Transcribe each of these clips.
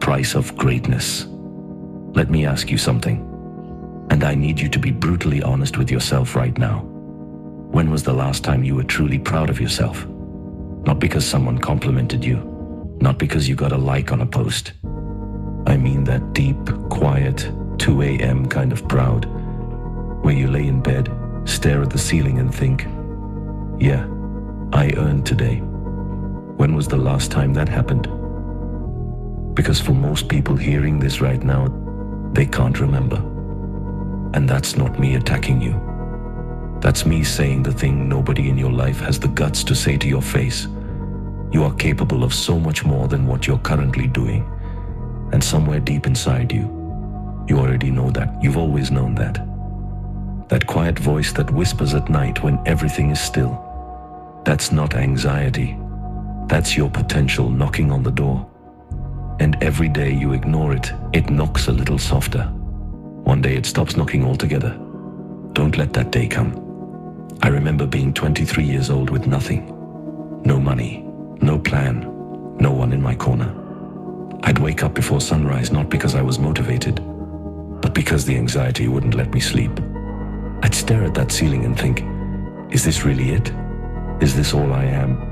price of greatness. Let me ask you something, and I need you to be brutally honest with yourself right now. When was the last time you were truly proud of yourself? Not because someone complimented you, not because you got a like on a post. I mean that deep, quiet, 2 a.m. kind of proud, where you lay in bed, stare at the ceiling and think, yeah, I earned today. When was the last time that happened? Because for most people hearing this right now, they can't remember. And that's not me attacking you. That's me saying the thing nobody in your life has the guts to say to your face. You are capable of so much more than what you're currently doing. And somewhere deep inside you, you already know that. You've always known that. That quiet voice that whispers at night when everything is still. That's not anxiety. That's your potential knocking on the door. And every day you ignore it, it knocks a little softer. One day it stops knocking altogether. Don't let that day come. I remember being 23 years old with nothing. No money, no plan, no one in my corner. I'd wake up before sunrise not because I was motivated, but because the anxiety wouldn't let me sleep. I'd stare at that ceiling and think, is this really it? Is this all I am?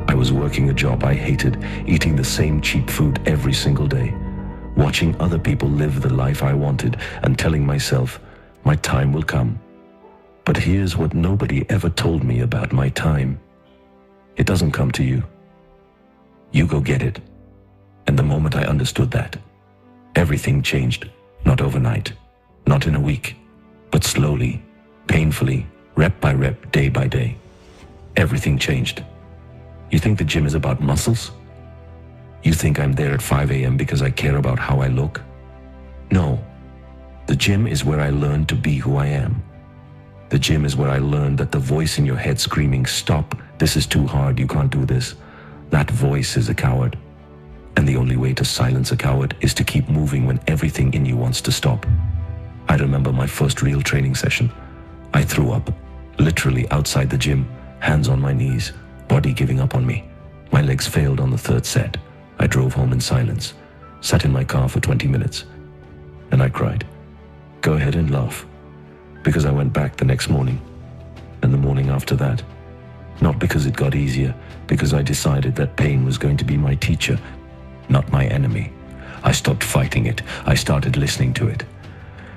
I was working a job I hated, eating the same cheap food every single day, watching other people live the life I wanted and telling myself, my time will come. But here's what nobody ever told me about my time. It doesn't come to you. You go get it. And the moment I understood that, everything changed, not overnight, not in a week, but slowly, painfully, rep by rep, day by day. Everything changed. You think the gym is about muscles? You think I'm there at 5 a.m. because I care about how I look? No. The gym is where I learned to be who I am. The gym is where I learned that the voice in your head screaming, stop, this is too hard, you can't do this. That voice is a coward. And the only way to silence a coward is to keep moving when everything in you wants to stop. I remember my first real training session. I threw up, literally outside the gym, hands on my knees, body giving up on me. My legs failed on the third set. I drove home in silence, sat in my car for 20 minutes, and I cried. Go ahead and laugh, because I went back the next morning, and the morning after that. Not because it got easier, because I decided that pain was going to be my teacher, not my enemy. I stopped fighting it. I started listening to it.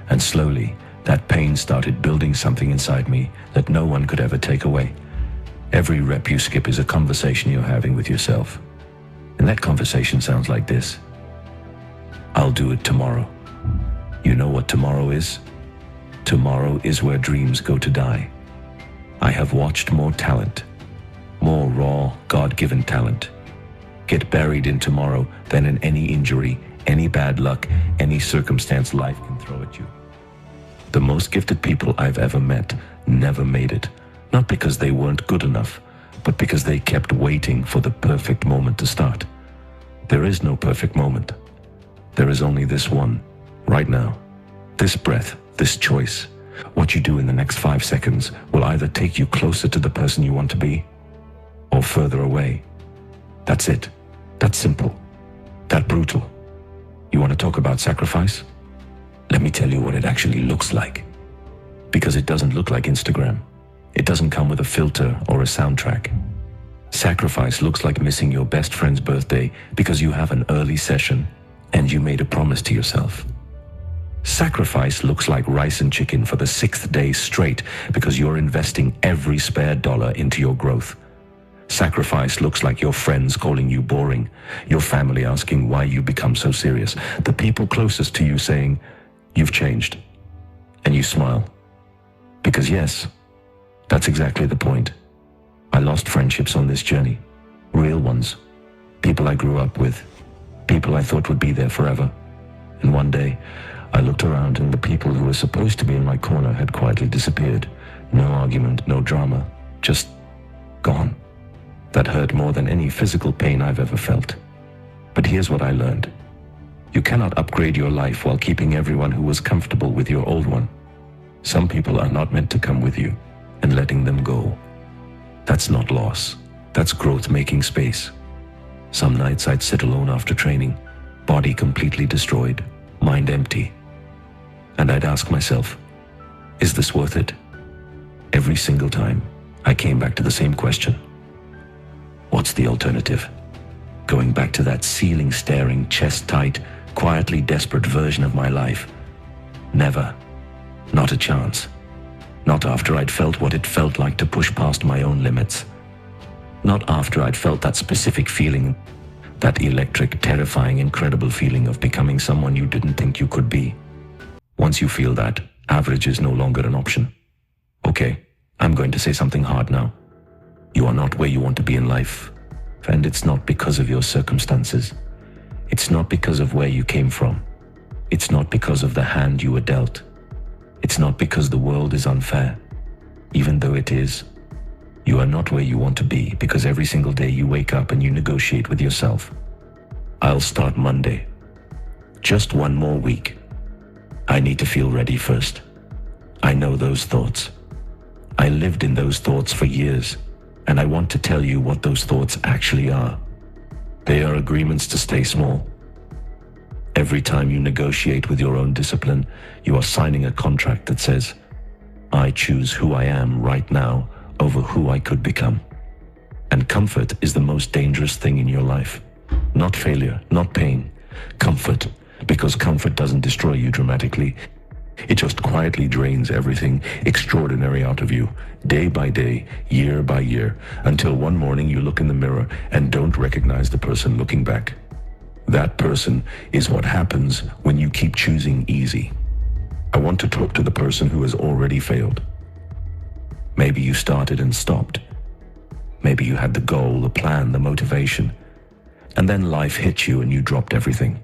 And slowly, that pain started building something inside me that no one could ever take away. Every rep you skip is a conversation you're having with yourself. And that conversation sounds like this. I'll do it tomorrow. You know what tomorrow is? Tomorrow is where dreams go to die. I have watched more talent, more raw, God-given talent, get buried in tomorrow than in any injury, any bad luck, any circumstance life can throw at you. The most gifted people I've ever met never made it. Not because they weren't good enough, but because they kept waiting for the perfect moment to start. There is no perfect moment. There is only this one, right now. This breath, this choice. What you do in the next 5 seconds will either take you closer to the person you want to be, or further away. That's it. That's simple. That brutal. You want to talk about sacrifice? Let me tell you what it actually looks like. Because it doesn't look like Instagram. It doesn't come with a filter or a soundtrack. Sacrifice looks like missing your best friend's birthday because you have an early session and you made a promise to yourself. Sacrifice looks like rice and chicken for the 6th day straight because you're investing every spare dollar into your growth. Sacrifice looks like your friends calling you boring, your family asking why you become so serious, the people closest to you saying, you've changed, and you smile. Because yes, that's exactly the point. I lost friendships on this journey, real ones, people I grew up with, people I thought would be there forever. And one day, I looked around and the people who were supposed to be in my corner had quietly disappeared. No argument, no drama, just gone. That hurt more than any physical pain I've ever felt. But here's what I learned. You cannot upgrade your life while keeping everyone who was comfortable with your old one. Some people are not meant to come with you, and letting them go. That's not loss. That's growth making space. Some nights I'd sit alone after training, body completely destroyed, mind empty. And I'd ask myself, is this worth it? Every single time, I came back to the same question. What's the alternative? Going back to that ceiling-staring, chest-tight, quietly desperate version of my life? Never. Not a chance. Not after I'd felt what it felt like to push past my own limits. Not after I'd felt that specific feeling, that electric, terrifying, incredible feeling of becoming someone you didn't think you could be. Once you feel that, average is no longer an option. Okay, I'm going to say something hard now. You are not where you want to be in life. And it's not because of your circumstances. It's not because of where you came from. It's not because of the hand you were dealt. It's not because the world is unfair. Even though it is, you are not where you want to be because every single day you wake up and you negotiate with yourself. I'll start Monday. Just one more week. I need to feel ready first. I know those thoughts. I lived in those thoughts for years, and I want to tell you what those thoughts actually are. They are agreements to stay small. Every time you negotiate with your own discipline, you are signing a contract that says, I choose who I am right now over who I could become. And comfort is the most dangerous thing in your life. Not failure, not pain. Comfort, because comfort doesn't destroy you dramatically. It just quietly drains everything extraordinary out of you, day by day, year by year, until one morning you look in the mirror and don't recognize the person looking back. That person is what happens when you keep choosing easy. I want to talk to the person who has already failed. Maybe you started and stopped. Maybe you had the goal, the plan, the motivation, and then life hit you and you dropped everything.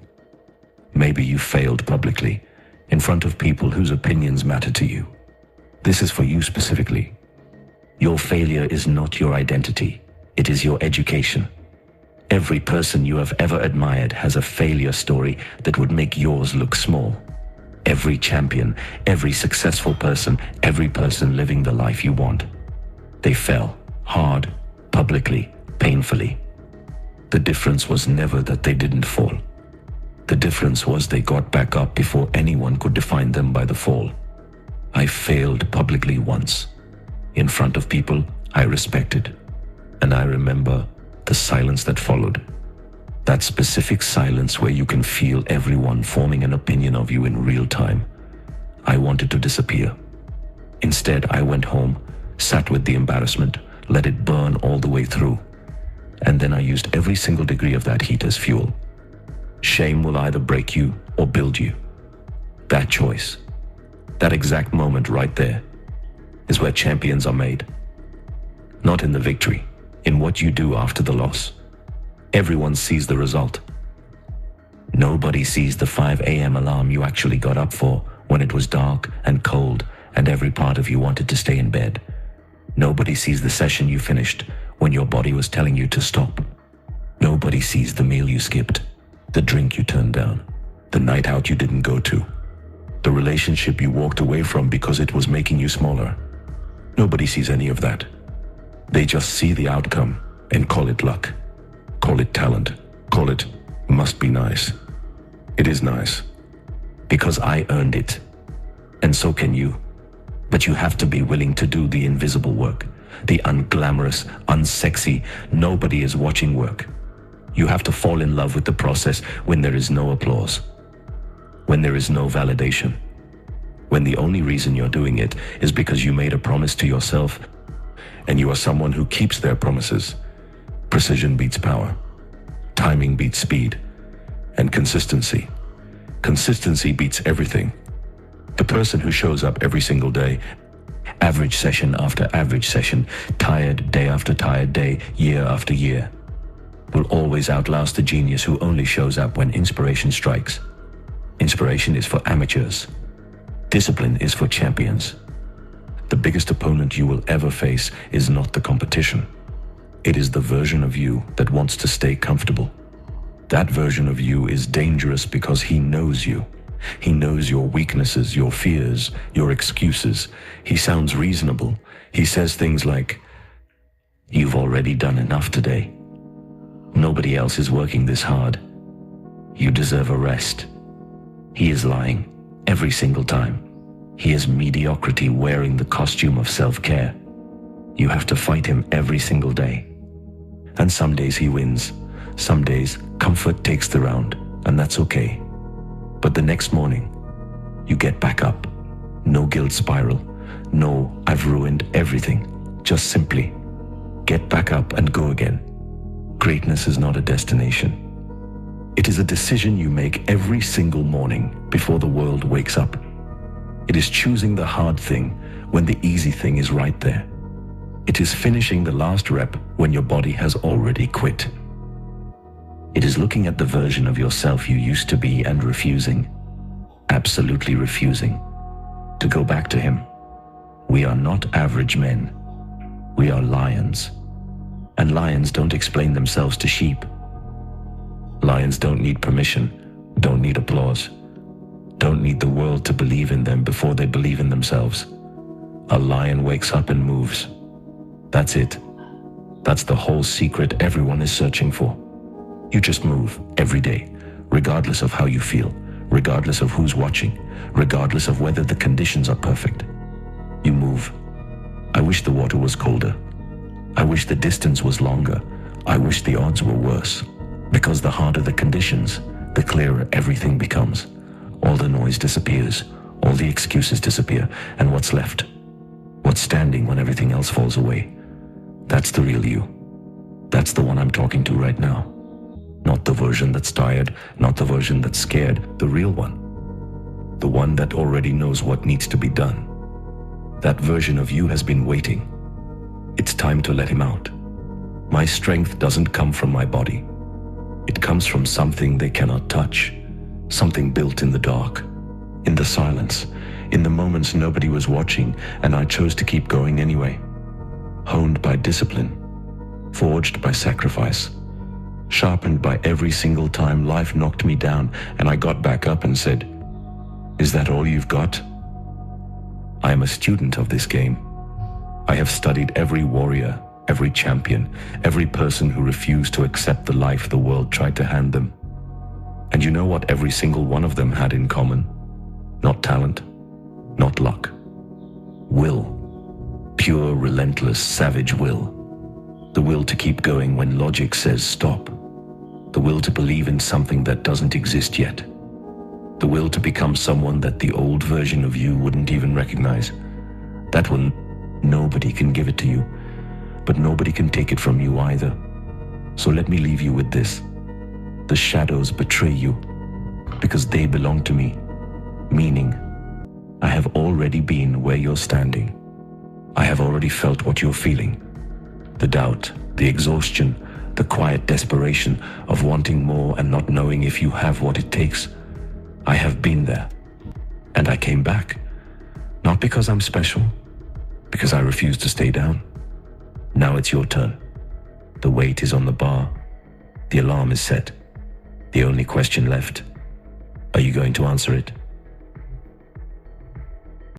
Maybe you failed publicly, in front of people whose opinions matter to you. This is for you specifically. Your failure is not your identity. It is your education. Every person you have ever admired has a failure story that would make yours look small. Every champion, every successful person, every person living the life you want. They fell, hard, publicly, painfully. The difference was never that they didn't fall. The difference was they got back up before anyone could define them by the fall. I failed publicly once. In front of people I respected. And I remember the silence that followed. That specific silence where you can feel everyone forming an opinion of you in real time. I wanted to disappear. Instead, I went home, sat with the embarrassment, let it burn all the way through. And then I used every single degree of that heat as fuel. Shame will either break you or build you. That choice, that exact moment right there, is where champions are made. Not in the victory, in what you do after the loss. Everyone sees the result. Nobody sees the 5 a.m. alarm you actually got up for when it was dark and cold and every part of you wanted to stay in bed. Nobody sees the session you finished when your body was telling you to stop. Nobody sees the meal you skipped, the drink you turned down, the night out you didn't go to, the relationship you walked away from because it was making you smaller. Nobody sees any of that. They just see the outcome and call it luck. Call it talent. Call it must be nice. It is nice. Because I earned it. And so can you. But you have to be willing to do the invisible work. The unglamorous, unsexy, nobody is watching work. You have to fall in love with the process when there is no applause. When there is no validation. When the only reason you're doing it is because you made a promise to yourself and you are someone who keeps their promises. Precision beats power. Timing beats speed. And consistency. Consistency beats everything. The person who shows up every single day, average session after average session, tired day after tired day, year after year, will always outlast the genius who only shows up when inspiration strikes. Inspiration is for amateurs. Discipline is for champions. The biggest opponent you will ever face is not the competition. It is the version of you that wants to stay comfortable. That version of you is dangerous because he knows you. He knows your weaknesses, your fears, your excuses. He sounds reasonable. He says things like, "You've already done enough today. Nobody else is working this hard. You deserve a rest. He is lying every single time. He is mediocrity wearing the costume of self-care. You have to fight him every single day. And some days he wins. Some days comfort takes the round, and that's okay. But the next morning, you get back up. No guilt spiral. No, I've ruined everything. Just simply get back up and go again. Greatness is not a destination. It is a decision you make every single morning before the world wakes up. It is choosing the hard thing when the easy thing is right there. It is finishing the last rep when your body has already quit. It is looking at the version of yourself you used to be and refusing, absolutely refusing, to go back to him. We are not average men. We are lions. And lions don't explain themselves to sheep. Lions don't need permission, don't need applause, don't need the world to believe in them before they believe in themselves. A lion wakes up and moves. That's it. That's the whole secret everyone is searching for. You just move every day, regardless of how you feel, regardless of who's watching, regardless of whether the conditions are perfect. You move. I wish the water was colder. I wish the distance was longer. I wish the odds were worse. Because the harder the conditions, the clearer everything becomes. All the noise disappears, all the excuses disappear, and what's left? What's standing when everything else falls away? That's the real you. That's the one I'm talking to right now. Not the version that's tired, not the version that's scared, the real one. The one that already knows what needs to be done. That version of you has been waiting. It's time to let him out. My strength doesn't come from my body. It comes from something they cannot touch, something built in the dark, in the silence, in the moments nobody was watching, and I chose to keep going anyway. Honed by discipline, forged by sacrifice, sharpened by every single time life knocked me down, and I got back up and said, "Is that all you've got?" I am a student of this game. I have studied every warrior, every champion, every person who refused to accept the life the world tried to hand them. And you know what every single one of them had in common? Not talent, not luck. Will. Pure, relentless, savage will. The will to keep going when logic says stop. The will to believe in something that doesn't exist yet. The will to become someone that the old version of you wouldn't even recognize. That one, nobody can give it to you, but nobody can take it from you either. So let me leave you with this. The shadows betray you because they belong to me, meaning I have already been where you're standing. I have already felt what you're feeling. The doubt, the exhaustion, the quiet desperation of wanting more and not knowing if you have what it takes. I have been there, and I came back. Not because I'm special, because I refuse to stay down. Now it's your turn. The weight is on the bar. The alarm is set. The only question left, are you going to answer it?